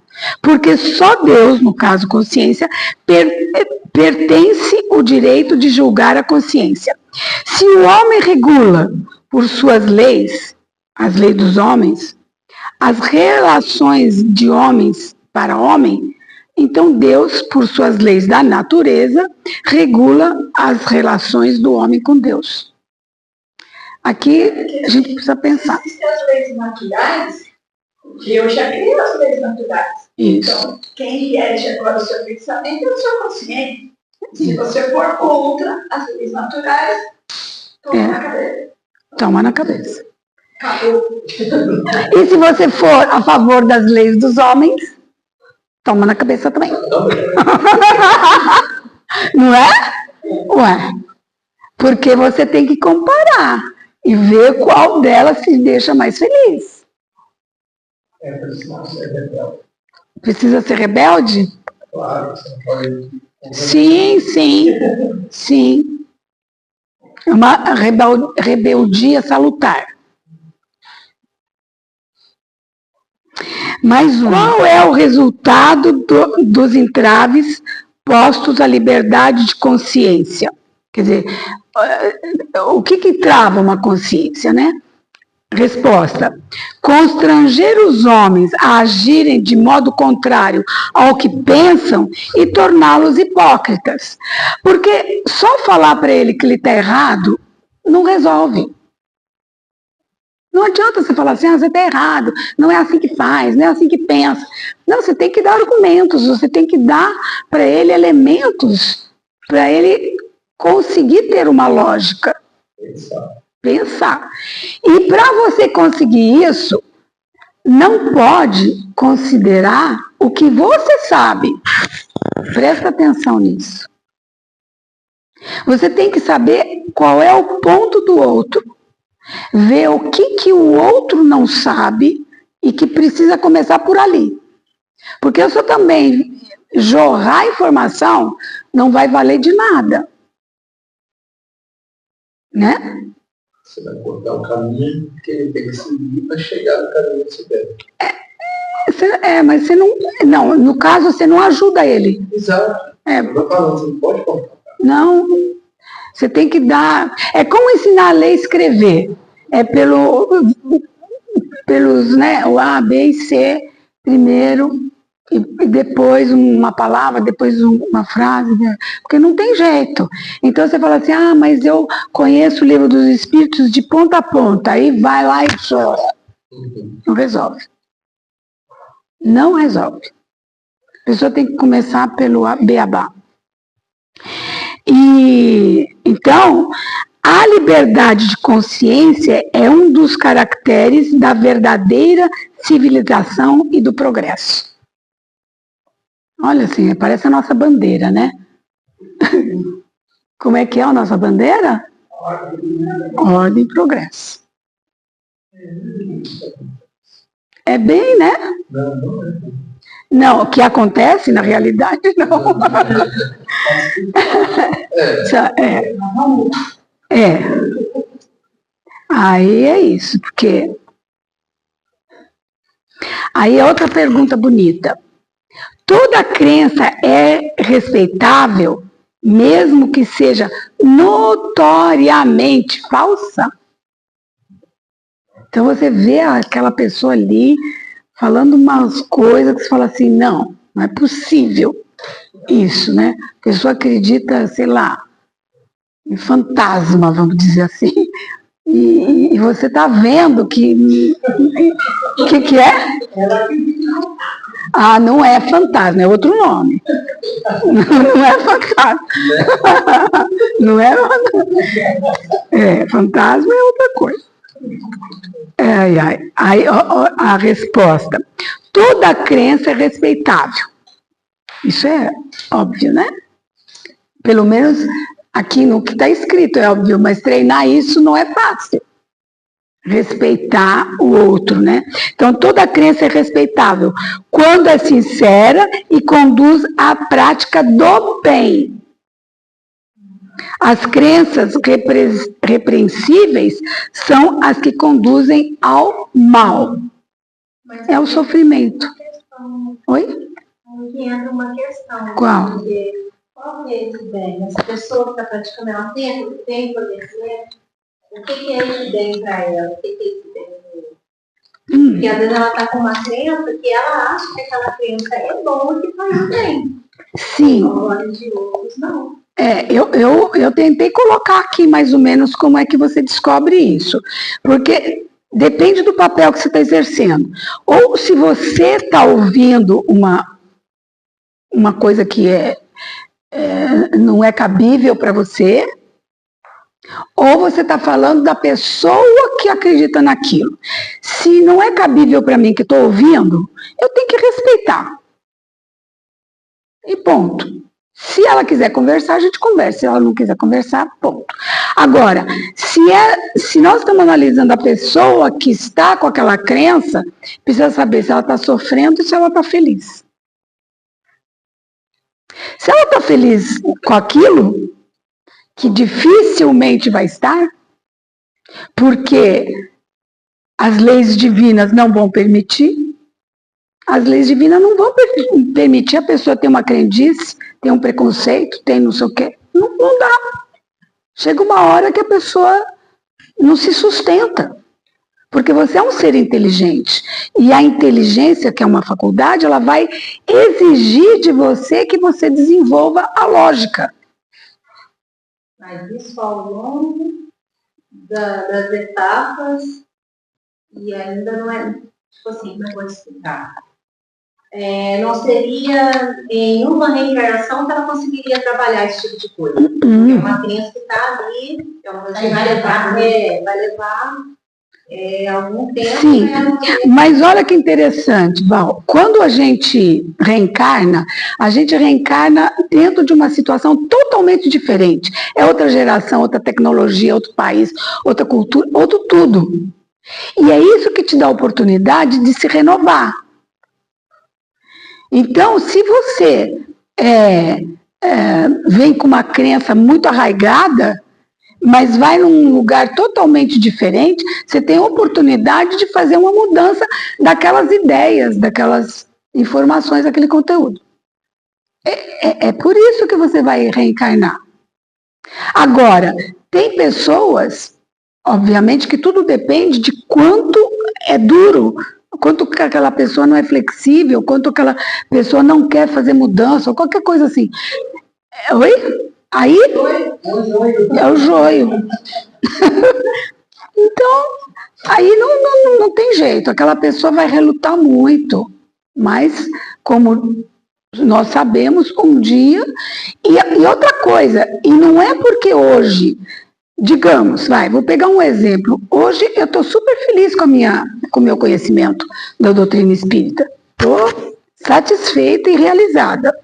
[SPEAKER 1] Porque só Deus, no caso consciência, pertence o direito de julgar a consciência. Se o homem regula por suas leis, as leis dos homens, as relações de homens para homem, então Deus, por suas leis da natureza, regula as relações do homem com Deus. Aqui a gente precisa pensar.
[SPEAKER 2] Existem as leis naturais, Deus já criou as leis naturais.
[SPEAKER 1] Isso.
[SPEAKER 2] Então, quem rege agora o seu pensamento é o seu consciente. Se você for contra as leis naturais, toma na cabeça.
[SPEAKER 1] Toma na cabeça.
[SPEAKER 2] Acabou.
[SPEAKER 1] E se você for a favor das leis dos homens, toma na cabeça também. Não é? Ué. Porque você tem que comparar e ver qual delas se deixa mais feliz.
[SPEAKER 3] Precisa ser rebelde.
[SPEAKER 1] Precisa ser rebelde?
[SPEAKER 3] Claro, você não pode...
[SPEAKER 1] Sim. É uma rebeldia salutar. Mas qual é o resultado dos entraves postos à liberdade de consciência? Quer dizer, o que trava uma consciência, né? Resposta: constranger os homens a agirem de modo contrário ao que pensam e torná-los hipócritas. Porque só falar para ele que ele está errado não resolve. Não adianta você falar assim, você está errado, não é assim que faz, não é assim que pensa. Não, você tem que dar argumentos, você tem que dar para ele elementos para ele conseguir ter uma lógica. Pensar. E para você conseguir isso, não pode considerar o que você sabe. Presta atenção nisso. Você tem que saber qual é o ponto do outro, ver o que o outro não sabe e que precisa começar por ali. Porque se eu também jorrar informação, não vai valer de nada. Né?
[SPEAKER 3] Você vai cortar o caminho que ele tem que seguir para chegar no caminho que você deve.
[SPEAKER 1] Mas você não... no caso, você não ajuda ele.
[SPEAKER 3] Exato. Eu estou falando, você não pode cortar.
[SPEAKER 1] Não. Você tem que dar... É como ensinar a ler e escrever. É pelos, né, o A, B e C primeiro, e depois uma palavra, depois uma frase, né? Porque não tem jeito. Então você fala assim, mas eu conheço o livro dos Espíritos de ponta a ponta, aí vai lá e chora. Não resolve. Não resolve. A pessoa tem que começar pelo beabá. E então, a liberdade de consciência é um dos caracteres da verdadeira civilização e do progresso. Olha assim, parece a nossa bandeira, né? Como é que é a nossa bandeira? Ordem e progresso. É bem, né? Não, o que acontece na realidade não. Aí é isso, porque... Aí é outra pergunta bonita. Toda crença é respeitável, mesmo que seja notoriamente falsa? Então você vê aquela pessoa ali falando umas coisas que você fala assim, não é possível isso, né? A pessoa acredita, sei lá, em fantasma, vamos dizer assim. E você está vendo que... O que é? Não é fantasma, é outro nome. Não é fantasma. Não é fantasma. Fantasma é outra coisa. Aí a resposta. Toda crença é respeitável. Isso é óbvio, né? Pelo menos aqui no que está escrito é óbvio, mas treinar isso não é fácil. Respeitar o outro, né? Então, toda crença é respeitável quando é sincera e conduz à prática do bem. As crenças repreensíveis são as que conduzem ao mal. É o sofrimento. Oi?
[SPEAKER 2] Aqui entra uma questão.
[SPEAKER 1] Qual?
[SPEAKER 2] Qual é esse bem? Essa pessoa que está praticando, ela tem conhecimento? O que é esse bem para ela? O que é esse bem para ela? Porque às vezes ela está com uma crença que ela acha que aquela crença é boa e que faz bem.
[SPEAKER 1] Sim.
[SPEAKER 2] Olhos de outros, não.
[SPEAKER 1] Eu tentei colocar aqui mais ou menos como é que você descobre isso. Porque depende do papel que você está exercendo. Ou se você está ouvindo uma coisa que não é cabível para você, ou você está falando da pessoa que acredita naquilo. Se não é cabível para mim que estou ouvindo, eu tenho que respeitar. E ponto. Se ela quiser conversar, a gente conversa. Se ela não quiser conversar, ponto. Agora, se nós estamos analisando a pessoa que está com aquela crença, precisa saber se ela está sofrendo e se ela está feliz. Se ela está feliz com aquilo, que dificilmente vai estar, porque as leis divinas não vão permitir, as leis divinas não vão permitir a pessoa ter uma crendice, ter um preconceito, ter não sei o quê. Não dá. Chega uma hora que a pessoa não se sustenta. Porque você é um ser inteligente. E a inteligência, que é uma faculdade, ela vai exigir de você que você desenvolva a lógica.
[SPEAKER 2] Mas isso ao longo das etapas, e ainda não é, tipo assim, como eu vou explicar? Não seria em uma reencarnação que ela conseguiria trabalhar esse tipo de coisa. É uma criança que está ali, é uma coisa que vai levar algum tempo.
[SPEAKER 1] Sim, mas olha que interessante, Val. Quando a gente reencarna dentro de uma situação totalmente diferente. É outra geração, outra tecnologia, outro país, outra cultura, outro tudo. E é isso que te dá a oportunidade de se renovar. Então, se você vem com uma crença muito arraigada, mas vai num lugar totalmente diferente, você tem a oportunidade de fazer uma mudança daquelas ideias, daquelas informações, daquele conteúdo. É por isso que você vai reencarnar. Agora, tem pessoas, obviamente, que tudo depende de quanto é duro, quanto que aquela pessoa não é flexível, quanto aquela pessoa não quer fazer mudança, ou qualquer coisa assim. Oi? Aí é o joio. Então, aí não tem jeito, aquela pessoa vai relutar muito, mas como nós sabemos, um dia, e outra coisa, e não é porque hoje, digamos, vou pegar um exemplo, hoje eu estou super feliz com o meu conhecimento da doutrina espírita, estou satisfeita e realizada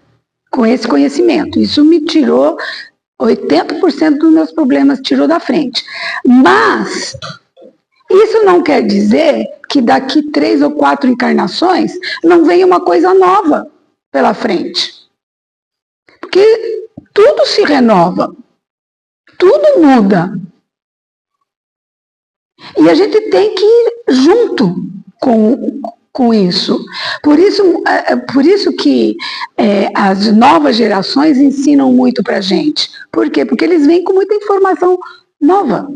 [SPEAKER 1] com esse conhecimento. Isso me tirou 80% dos meus problemas, tirou da frente. Mas isso não quer dizer que daqui 3 ou 4 encarnações não venha uma coisa nova pela frente. Porque tudo se renova, tudo muda. E a gente tem que ir junto com isso. Por isso que as novas gerações ensinam muito para a gente. Por quê? Porque eles vêm com muita informação nova.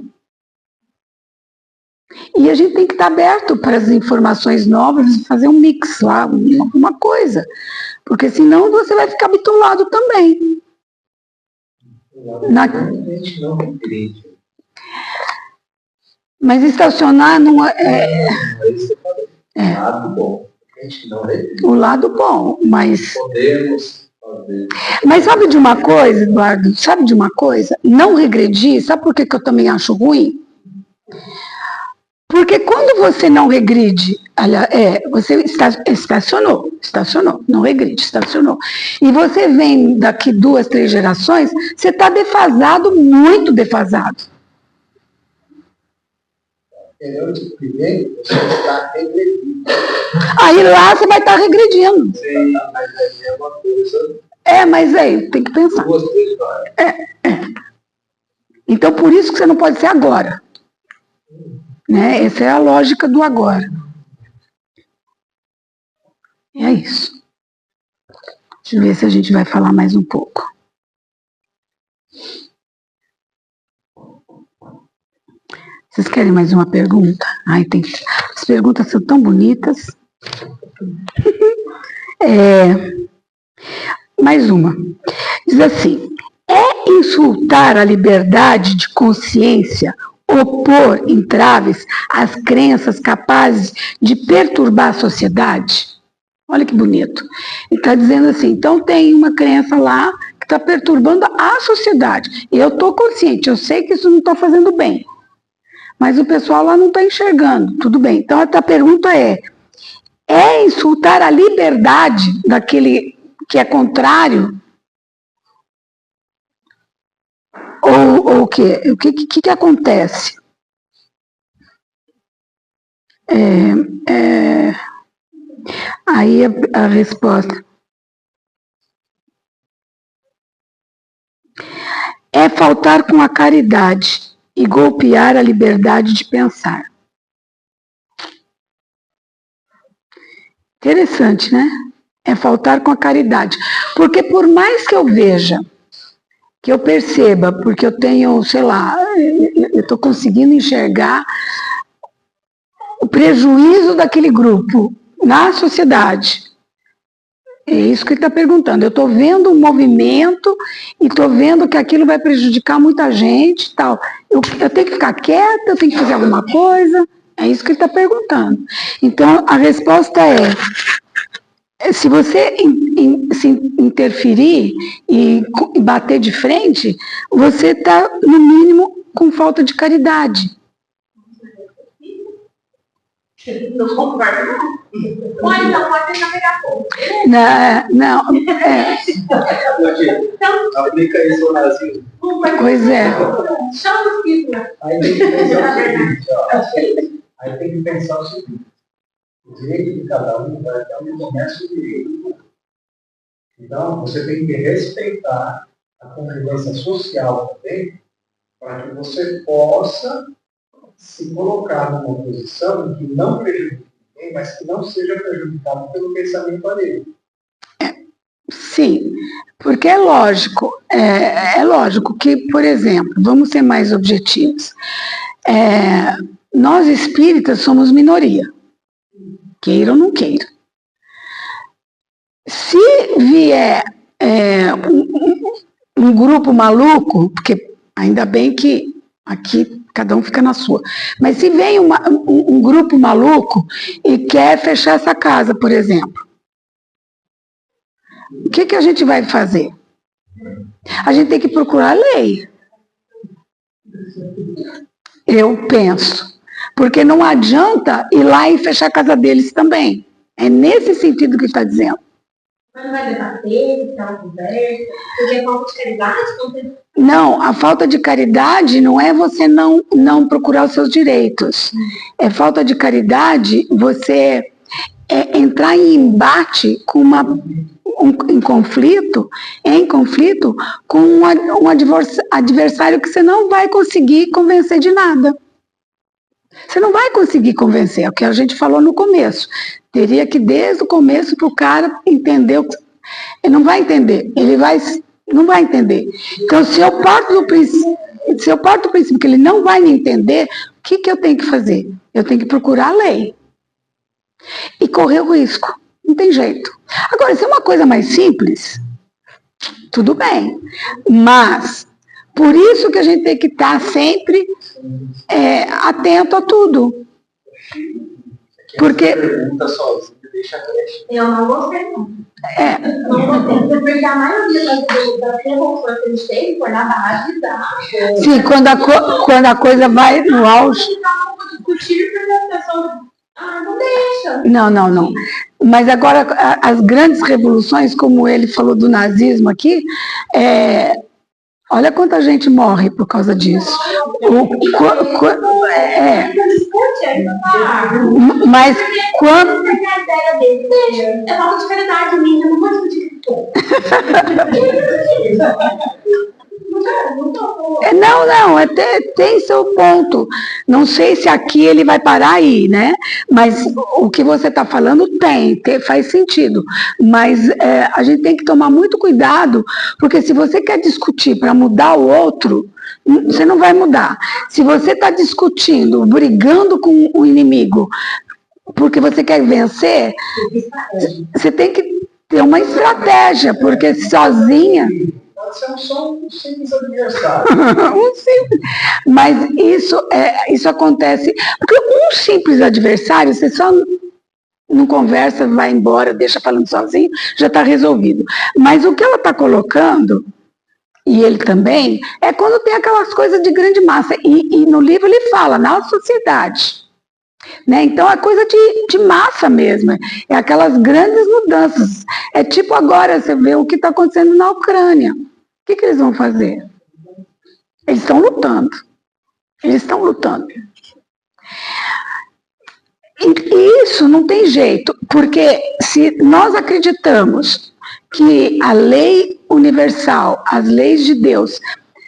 [SPEAKER 1] E a gente tem que estar aberto para as informações novas e fazer um mix lá, uma coisa. Porque senão você vai ficar bitolado também. Mas estacionar não é... O lado bom, mas... Mas sabe de uma coisa, Eduardo? Sabe de uma coisa? Não regredir, sabe por que eu também acho ruim? Porque quando você não regride, você estacionou, não regride, estacionou. E você vem daqui 2, 3 gerações, você está defasado, muito defasado. Aí lá você vai estar regredindo.
[SPEAKER 3] Sim, mas aí é uma coisa.
[SPEAKER 1] Mas aí, tem que pensar. Então, por isso que você não pode ser agora. Né? Essa é a lógica do agora. É isso. Deixa eu ver se a gente vai falar mais um pouco. Vocês querem mais uma pergunta? As perguntas são tão bonitas. Mais uma. Diz assim: é insultar a liberdade de consciência opor entraves às crenças capazes de perturbar a sociedade? Olha que bonito. Ele está dizendo assim, então tem uma crença lá que está perturbando a sociedade. E eu estou consciente, eu sei que isso não está fazendo bem. Mas o pessoal lá não está enxergando. Tudo bem. Então a pergunta é insultar a liberdade daquele que é contrário? Ou o quê? O que acontece? Aí a resposta é faltar com a caridade e golpear a liberdade de pensar. Interessante, né? É faltar com a caridade. Porque por mais que eu veja, que eu perceba, porque eu tenho, sei lá, eu estou conseguindo enxergar o prejuízo daquele grupo na sociedade. É isso que ele está perguntando. Eu estou vendo um movimento e estou vendo que aquilo vai prejudicar muita gente e tal. Eu tenho que ficar quieta, eu tenho que fazer alguma coisa? É isso que ele está perguntando. Então, a resposta se você se interferir e bater de frente, você está, no mínimo, com falta de caridade.
[SPEAKER 2] Não concordo, não. Pode navegar pouco.
[SPEAKER 1] Não.
[SPEAKER 3] Então, aplica isso ao nazismo.
[SPEAKER 1] Pois é.
[SPEAKER 2] Chama o espírito.
[SPEAKER 3] Aí tem que pensar o seguinte. O direito de cada um vai até onde começa o direito do outro. Então, você tem que respeitar a convivência social também, para que você possa se colocar numa posição que não prejudique ninguém, mas que não seja prejudicado pelo pensamento alheio.
[SPEAKER 1] Sim, porque é lógico que, por exemplo, vamos ser mais objetivos, nós espíritas somos minoria, queira ou não queira. Se vier um grupo maluco, porque ainda bem que aqui cada um fica na sua, mas se vem um grupo maluco e quer fechar essa casa, por exemplo, o que a gente vai fazer? A gente tem que procurar a lei. Eu penso. Porque não adianta ir lá e fechar a casa deles também. É nesse sentido que ele está dizendo.
[SPEAKER 2] Mas não vai debater, dar uma conversa, porque é falta de caridade?
[SPEAKER 1] Não, a falta de caridade não é você não procurar os seus direitos. É falta de caridade você entrar em embate com em conflito com um adversário que você não vai conseguir convencer de nada. Você não vai conseguir convencer, é o que a gente falou no começo. Teria que, desde o começo, para o cara entender. Ele não vai entender, não vai entender. Então, se eu parto do princípio que ele não vai me entender, o que eu tenho que fazer? Eu tenho que procurar a lei. E correr o risco. Não tem jeito. Agora, se é uma coisa mais simples, tudo bem. Mas, por isso que a gente tem que estar sempre atento a tudo. Porque...
[SPEAKER 3] Pergunta sozinho, deixa a creche.
[SPEAKER 2] Eu não gostei, não. Não gostei, porque a maioria das revoluções que a gente teve foi na base da...
[SPEAKER 1] Sim, quando a coisa vai no auge...
[SPEAKER 2] Discutir porque as pessoas... não deixa.
[SPEAKER 1] Não. Mas agora, as grandes revoluções, como ele falou do nazismo aqui, olha quanta gente morre por causa disso. Mas quando...
[SPEAKER 2] Porque a ideia dele, deixa, é falta de caridade minha, não vou discutir.
[SPEAKER 1] Não, tem seu ponto. Não sei se aqui ele vai parar aí, né? Mas o que você está falando faz sentido. Mas a gente tem que tomar muito cuidado, porque se você quer discutir para mudar o outro, você não vai mudar. Se você está discutindo, brigando com o inimigo, porque você quer vencer, você tem que ter uma estratégia, porque sozinha...
[SPEAKER 3] Pode ser só um simples adversário.
[SPEAKER 1] Mas isso acontece... Porque um simples adversário, você só não conversa, vai embora, deixa falando sozinho, já está resolvido. Mas o que ela está colocando, e ele também, é quando tem aquelas coisas de grande massa. E no livro ele fala, na sociedade. Né? Então é coisa de massa mesmo, é aquelas grandes mudanças. É tipo agora, você vê o que está acontecendo na Ucrânia. O que eles vão fazer? Eles estão lutando. E isso não tem jeito, porque se nós acreditamos que a lei universal, as leis de Deus,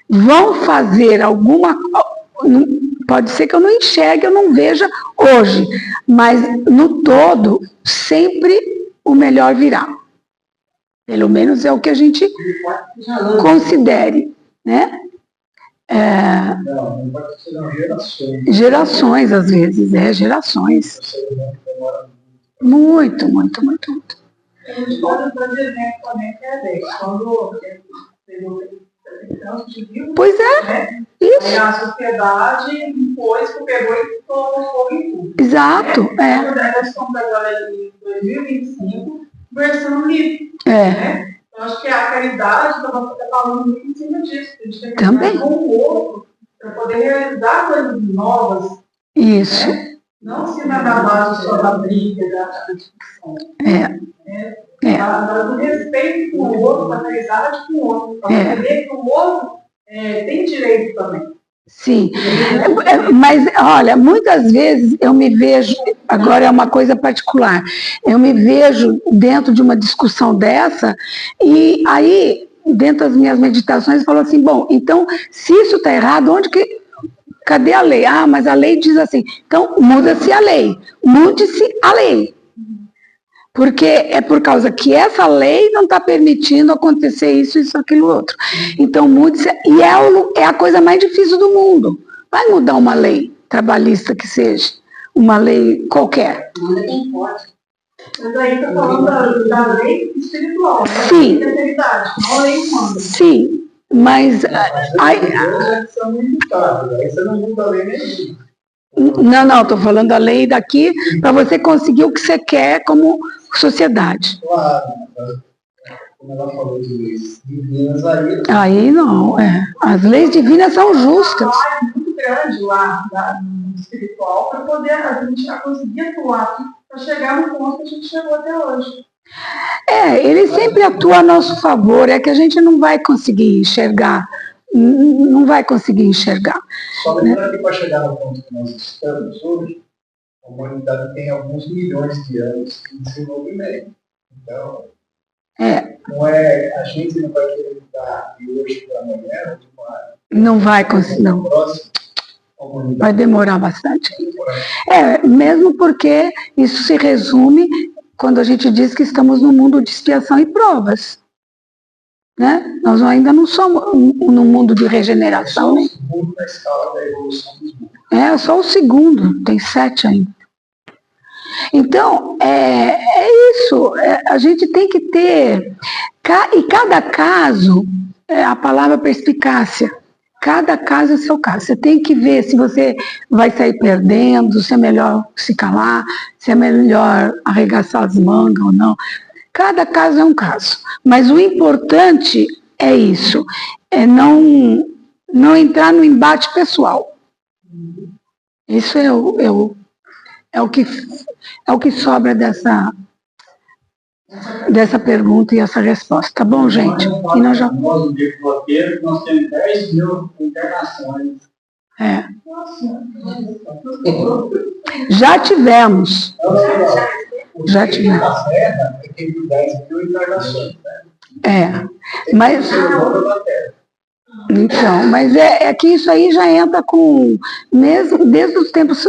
[SPEAKER 1] vão fazer alguma coisa, pode ser que eu não enxergue, eu não veja hoje, mas no todo, sempre o melhor virá. Pelo menos é o que a gente considere, né?
[SPEAKER 3] Não pode ser gerações.
[SPEAKER 1] Gerações, às vezes, gerações.
[SPEAKER 3] O ser humano demora
[SPEAKER 1] Muito, muito, muito, muito.
[SPEAKER 4] A gente pode fazer exemplo também que é desse. Quando a gente viu,
[SPEAKER 1] Pois é,
[SPEAKER 4] né?
[SPEAKER 1] isso.
[SPEAKER 4] Aí a sociedade impôs, pegou e colocou em tudo.
[SPEAKER 1] Exato,
[SPEAKER 4] Nós estamos agora em 2025, versão livre. Né? Eu acho que a caridade, você está falando muito em cima disso. A gente tem que
[SPEAKER 1] Também.
[SPEAKER 4] com o outro para poder realizar coisas novas.
[SPEAKER 1] Isso.
[SPEAKER 4] Né? Não se na base só da briga, da discussão. Do respeito com o outro, da caridade com o outro. Para entender que o outro tem direito também.
[SPEAKER 1] Sim, mas olha, muitas vezes eu me vejo, agora é uma coisa particular, eu me vejo dentro de uma discussão dessa e aí, dentro das minhas meditações, eu falo assim, bom, então, se isso está errado, cadê a lei? Ah, mas a lei diz assim, então muda-se a lei, mude-se a lei. Porque é por causa que essa lei não está permitindo acontecer isso, aquilo, outro. Então, mude-se. E é a coisa mais difícil do mundo. Vai mudar uma lei trabalhista que seja, uma lei qualquer.
[SPEAKER 2] Muda quem pode.
[SPEAKER 4] Mas aí está falando da lei espiritual, né?
[SPEAKER 1] Sim.
[SPEAKER 4] Da caridade, não a lei humana.
[SPEAKER 1] Sim, mas...
[SPEAKER 3] Aí você não muda a lei nenhuma.
[SPEAKER 1] Não, estou falando da lei daqui para você conseguir o que você quer como sociedade.
[SPEAKER 3] Claro, como ela falou de leis divinas
[SPEAKER 1] aí não, as leis divinas são justas.
[SPEAKER 4] É muito grande lá no espiritual para poder a gente conseguir atuar para chegar no ponto que a gente chegou até hoje.
[SPEAKER 1] Ele sempre atua a nosso favor, é que a gente não vai conseguir enxergar. Não vai conseguir enxergar.
[SPEAKER 3] Só lembrando que para chegar no ponto que nós estamos hoje, a humanidade tem alguns milhões de anos de desenvolvimento. Então, a gente não vai querer mudar de hoje para amanhã,
[SPEAKER 1] não vai conseguir, não. Vai demorar bastante. Mesmo porque isso se resume quando a gente diz que estamos num mundo de expiação e provas. Né? Nós ainda não somos num mundo de regeneração.
[SPEAKER 3] É só o segundo na escala da evolução dos mundos.
[SPEAKER 1] É só o segundo, tem 7 ainda. Então, isso, a gente tem que ter, e cada caso, a palavra perspicácia, cada caso é seu caso. Você tem que ver se você vai sair perdendo, se é melhor se calar, se é melhor arregaçar as mangas ou não. Cada caso é um caso, mas o importante é isso, é não entrar no embate pessoal. Isso é o que sobra dessa pergunta e essa resposta. Tá bom, gente? E nós já...
[SPEAKER 3] Nós, no dia roteiro, nós temos 10 mil internações.
[SPEAKER 1] Já tivemos. Já tivemos.
[SPEAKER 3] Tem 10 mil internações, né?
[SPEAKER 1] Mas... Então, mas é que isso aí já entra com, mesmo desde os tempos,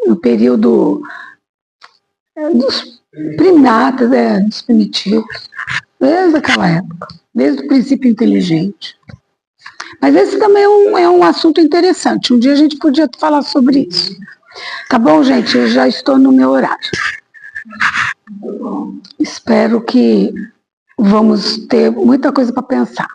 [SPEAKER 1] no período dos primatas, dos primitivos, desde aquela época, desde o princípio inteligente. Mas esse também é um assunto interessante, um dia a gente podia falar sobre isso. Tá bom, gente? Eu já estou no meu horário. Espero que vamos ter muita coisa para pensar.